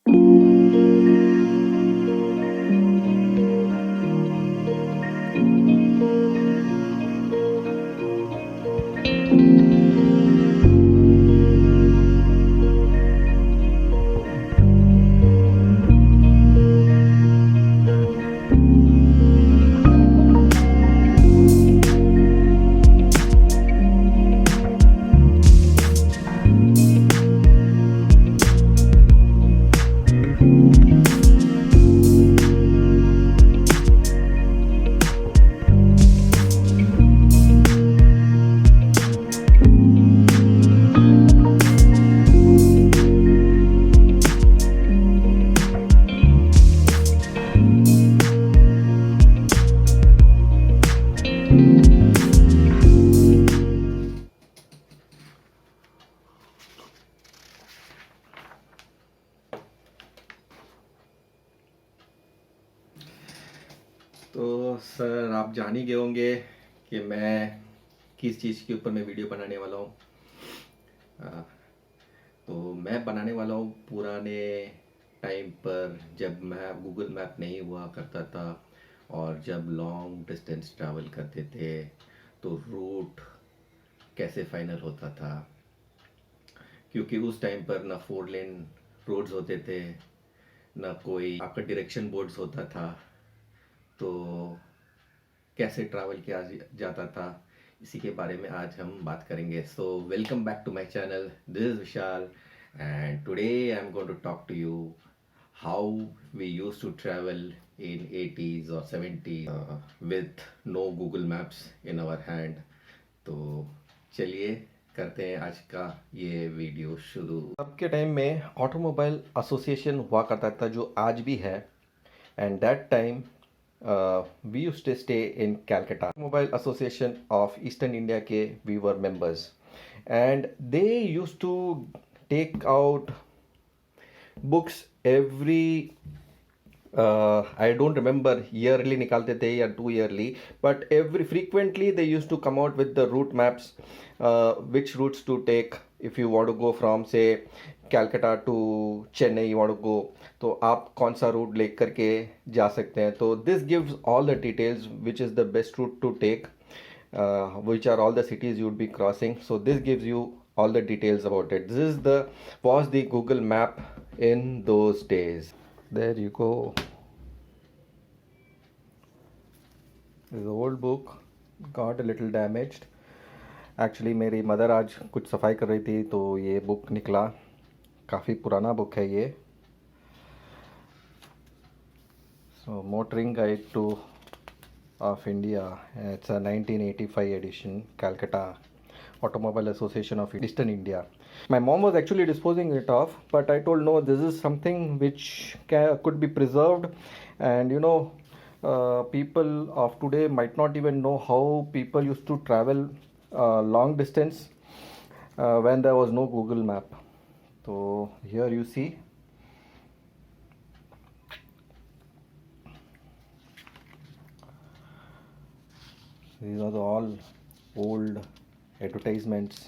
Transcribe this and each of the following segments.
तो सर आप जान ही गए होंगे कि मैं किस चीज़ के ऊपर मैं वीडियो बनाने वाला हूँ। तो मैं बनाने वाला हूँ पुराने टाइम पर जब मैं गूगल मैप नहीं हुआ करता था और जब लॉन्ग डिस्टेंस ट्रैवल करते थे तो रूट कैसे फाइनल होता था, क्योंकि उस टाइम पर ना 4 लेन रोड्स होते थे, ना कोई आपका डायरेक्शन बोर्ड्स होता था। तो कैसे ट्रैवल किया जाता था, इसी के बारे में आज हम बात करेंगे। So welcome back to my channel, this is Vishal and today I am going to talk to you how we used to travel in 80s और 70s with no Google Maps in our hand. तो चलिए करते हैं आज का ये video शुरू। अब के टाइम में ऑटोमोबाइल एसोसिएशन हुआ करता था जो आज भी है, and that time we used to stay in Calcutta. Mobile Association of Eastern India ke we were members, and they used to take out books every I don't remember yearly निकालते थे या 2 yearly, but every frequently they used to come out with the route maps, which routes to take if you want to go from say Calcutta to Chennai you want to go, तो आप कौन सा root ले करके जा सकते हैं। तो this gives all the details which is the best route to take, which are all the cities you would be crossing. So this gives you all the details about it. This is the was the Google map in those days. There you go. This is an old book, got a little damaged. Actually मेरी mother आज कुछ सफाई कर रही थी तो ये book निकला, काफ़ी पुराना बुक है ये। So motoring guide to of India. It's a 1985 edition, Calcutta Automobile Association of Eastern India. My mom was actually disposing it off, but I told no, this is something which could be preserved, and you know, people of today might not even know how people used to travel long distance when there was no Google map. So here you see. These are all old advertisements.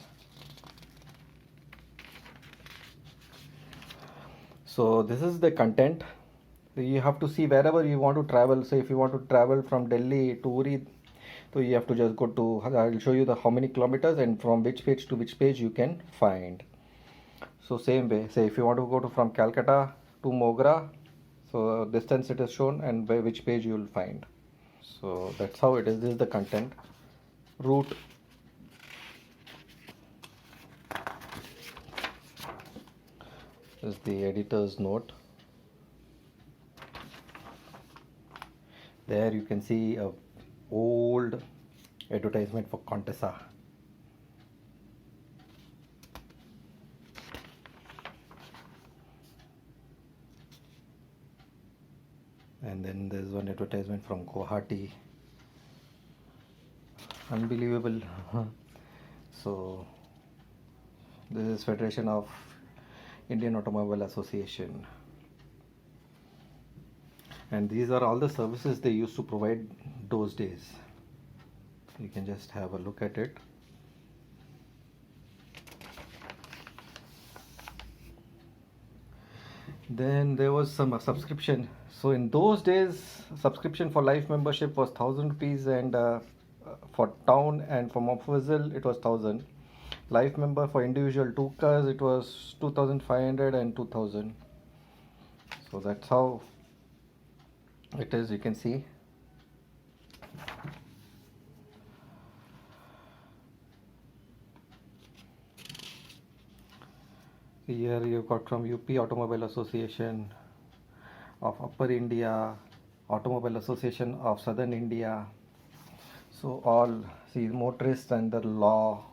So this is the content. You have to see wherever you want to travel. Say if you want to travel from Delhi to Uri, so you have to just go to, I'll show you the how many kilometers and from which page to which page you can find. So same way, say if you want to go to from Calcutta to Mogra, so distance it is shown and by which page you will find. So that's how it is. This is the content. Route. This is the editor's note. There you can see a old advertisement for Contessa. And then there's one advertisement from Guwahati. Unbelievable. So this is Federation of Indian Automobile Association, and these are all the services they used to provide those days. You can just have a look at it. Then there was some subscription. So in those days, subscription for life membership was 1,000 rupees, and for town and for Mopfazil it was 1,000. Life member for individual two cars it was 2,500 and 2,000. So that's how it is. You can see. Here you got from UP Automobile Association of Upper India, Automobile Association of Southern India. So all, see, motorists and the law.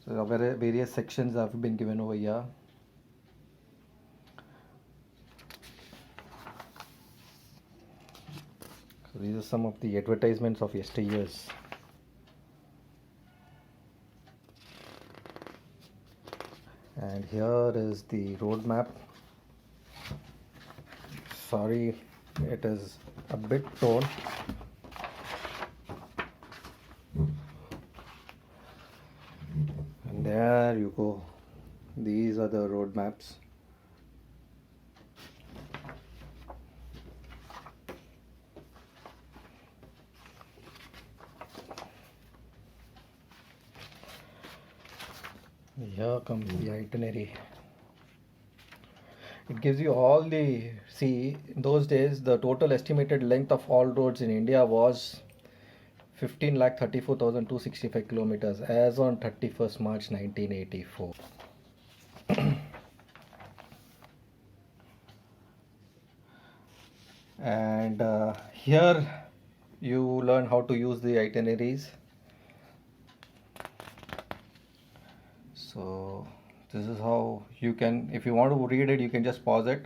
So various sections have been given over here. So these are some of the advertisements of yesteryears. And here is the road map. Sorry, it is a bit torn. And there you go. These are the road maps. Here comes the itinerary. It gives you all the, see, in those days the total estimated length of all roads in India was 15,34,265 kilometers as on 31st March 1984. And here you learn how to use the itineraries. So this is how you can, if you want to read it, you can just pause it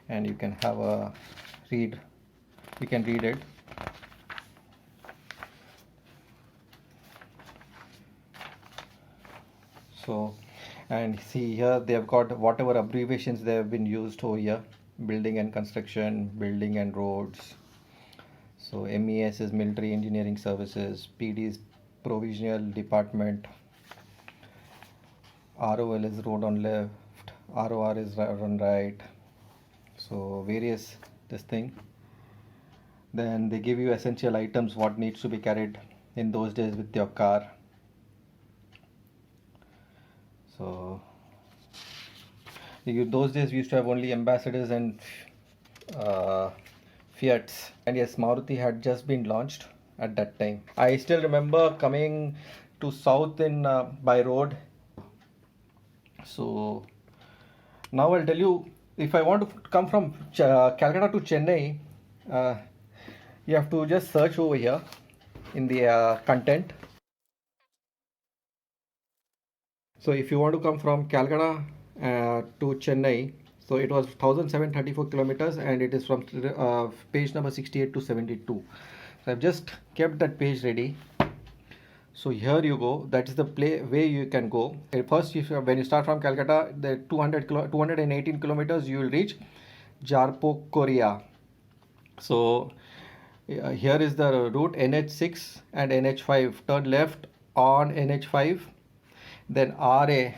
and you can have a read. You can read it. So, and see here they have got whatever abbreviations they have been used over here: building and construction, building and roads. So MES is military engineering services, PD is provisional department, ROL is road on left, ROR is road on right. So various this thing. Then they give you essential items, what needs to be carried in those days with your car. So those days we used to have only ambassadors and Fiats, and yes, Maruti had just been launched at that time. I still remember coming to south in by road. So now I'll tell you, if I want to come from Calcutta to Chennai, you have to just search over here in the content. So if you want to come from Calcutta to Chennai, so it was 1,734 kilometers, and it is from page number 68 to 72. So I've just kept that page ready. So here you go. That is the way you can go. First, when you start from Calcutta, the 218 kilometers, you will reach Jarpo, Korea. So here is the route NH6 and NH5. Turn left on NH5. Then RA.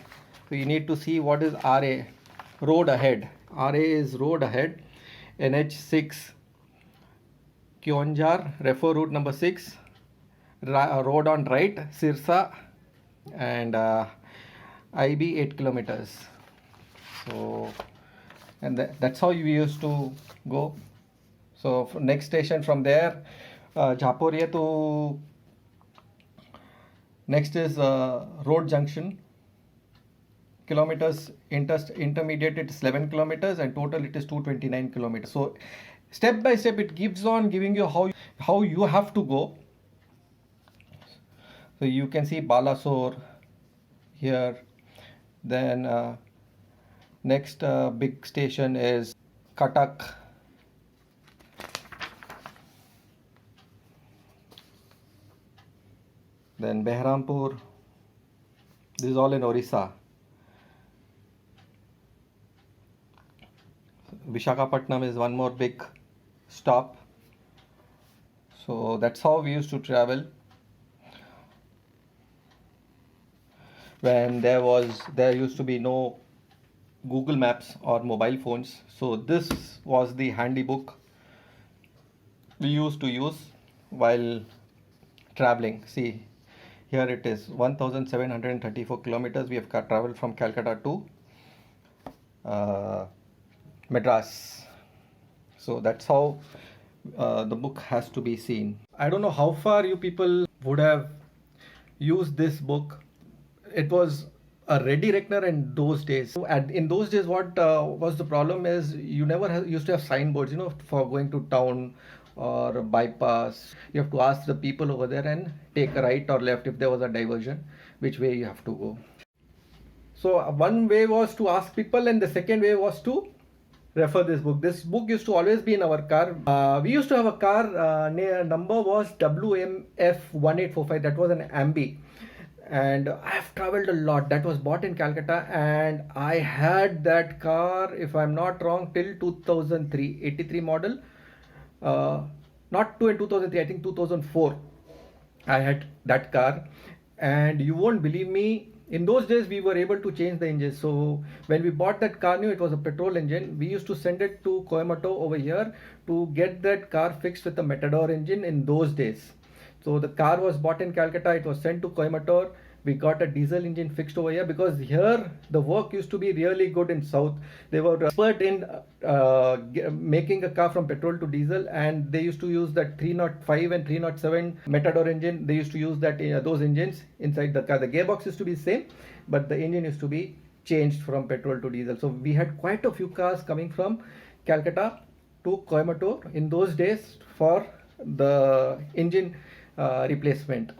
So you need to see what is RA. Road ahead. RA is road ahead. NH6 Kionjar, refer route number 6. Road on right, Sirsa, and IB 8 kilometers. So, and that's how you used to go. So next station from there, Jhaporia to next is Road Junction. Kilometers intermediate it is 11 kilometers and total it is 229 kilometers. So step by step it gives on giving you how you have to go. So you can see Balasore here. Then next big station is Cuttack. Then Behrampur. This is all in Orissa. Vishakhapatnam is one more big stop. So that's how we used to travel when there used to be no Google Maps or mobile phones. So this was the handy book we used to use while traveling. See, here it is, 1734 kilometers we have traveled from Calcutta to uh, Madras. So that's how the book has to be seen. I don't know how far you people would have used this book. It was a ready reckoner in those days. And in those days, what was the problem is you never used to have signboards, for going to town or bypass. You have to ask the people over there and take a right or left if there was a diversion, which way you have to go. So one way was to ask people, and the second way was to refer this book. This book used to always be in our car. We used to have a car. Number was WMF1845. That was an Ambi, and I have traveled a lot. That was bought in Calcutta, and I had that car, if I'm not wrong, till 2003, 83 model. Not two in 2003. I think 2004. I had that car, and you won't believe me. In those days, we were able to change the engine. So when we bought that car new, it was a petrol engine. We used to send it to Coimbatore over here to get that car fixed with a Matador engine in those days. So the car was bought in Calcutta. It was sent to Coimbatore. We got a diesel engine fixed over here because here the work used to be really good in South. They were expert in making a car from petrol to diesel, and they used to use that 305 and 307 Matador engine. They used to use that those engines inside the car. The gearbox used to be same, but the engine used to be changed from petrol to diesel. So we had quite a few cars coming from Calcutta to Coimbatore in those days for the engine replacement.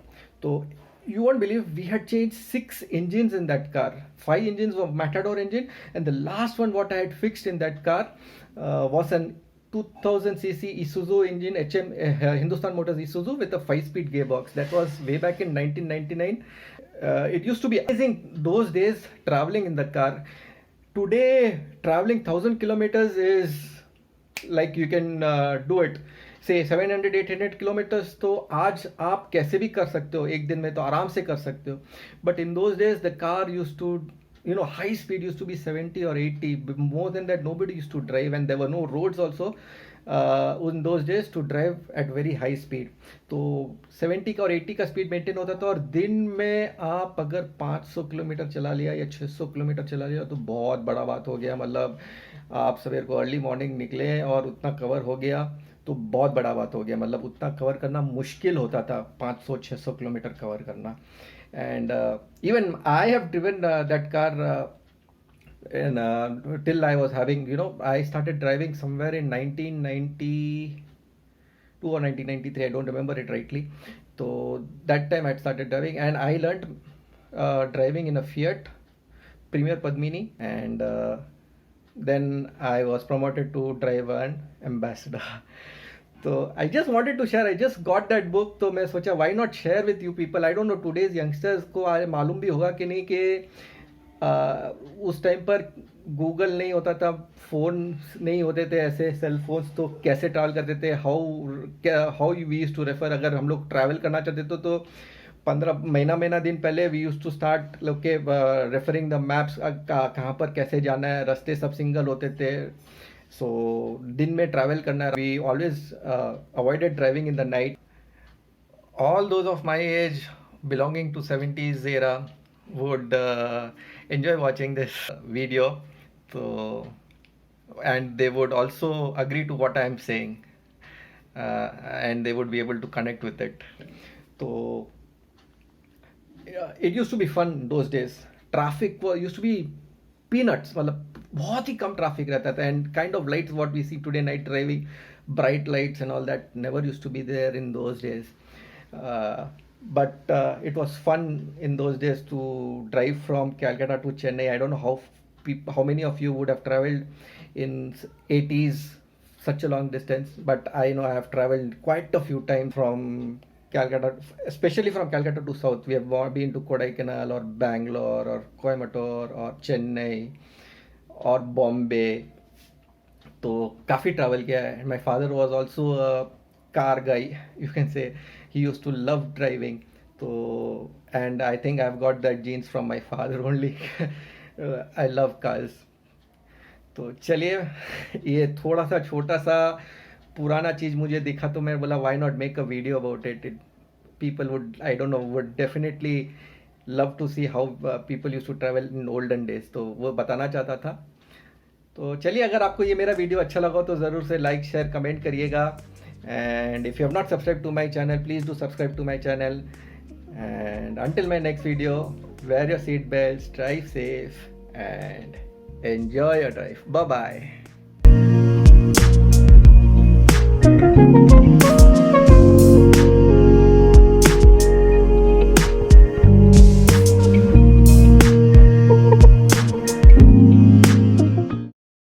So you won't believe we had changed 6 engines in that car. 5 engines of Matador engine, and the last one what I had fixed in that car was an 2000cc Isuzu engine, Hindustan Motors Isuzu, with a 5-speed gearbox. That was way back in 1999. It used to be amazing those days traveling in the car. Today traveling 1000 kilometers is like you can do it से 700-800 kilometres, तो आज आप कैसे भी कर सकते हो, एक दिन में तो आराम से कर सकते हो. But in those days the car used to high speed used to be 70 or 80. More than that nobody used to drive, and there were no roads also in those days to drive at very high speed. तो 70 का और 80 का speed maintain होता था, और दिन में आप अगर 500 किलोमीटर चला लिया या 600 किलोमीटर चला लिया तो बहुत बड़ा बात हो गया. मतलब आप सवेर को अर्ली मॉर्निंग निकले और उतना कवर हो गया तो बहुत बड़ा बात हो गया. मतलब उतना कवर करना मुश्किल होता था, 500-600 किलोमीटर कवर करना. And even I have driven that car till I was having, I started driving somewhere in 1992 or 1993. I don't remember it rightly. So that time I started driving, and I learned driving in a Fiat Premier Padmini, and then I was promoted to drive an Ambassador. So I just wanted to share. I just got that book, तो मैं सोचा why not share with you people. I don't know today's youngsters को आज मालूम भी होगा कि नहीं कि उस टाइम पर गूगल नहीं होता था, फ़ोन नहीं होते थे ऐसे सेल फोन्स, तो कैसे ट्रैवल करते थे, how we used to refer. अगर हम लोग ट्रैवल करना चाहते तो 15 महीना दिन पहले वी यूज टू स्टार्ट लोग के रेफरिंग द मैप्स, कहाँ पर कैसे जाना है, रास्ते सब सिंगल होते थे. So दिन में ट्रैवल करना, we always avoided driving in the night. All those of my age belonging to 70s era would enjoy watching this video. So, and they would also agree to what I am saying, and they would be able to connect with it. So it used to be fun those days. Traffic used to be peanuts. मतलब बहुत ही कम traffic रहता था, and kind of lights what we see today, night driving, bright lights and all that never used to be there in those days. But it was fun in those days to drive from Calcutta to Chennai. I don't know how many of you would have traveled in 80s such a long distance, but I know I have traveled quite a few times from Calcutta, especially from Calcutta to south. We have been to Kodaikanal or Bangalore or Coimbatore or Chennai or Bombay. तो काफ़ी travel किया है. My father was also car guy, you can say. He used to love driving. तो and I think I have got that genes from my father only. I love cars. तो चलिए, ये थोड़ा सा छोटा सा पुराना चीज़ मुझे दिखा तो मैं बोला why not make a video about it. People would, I don't know, would definitely love to see how people used to travel in olden days. तो वो बताना चाहता था. तो चलिए, अगर आपको ये मेरा वीडियो अच्छा लगा तो ज़रूर से लाइक शेयर कमेंट करिएगा. And if you have not subscribe to my channel, please do subscribe to my channel. And until my next video, wear your seat belts, drive safe, and enjoy your drive. Bye bye.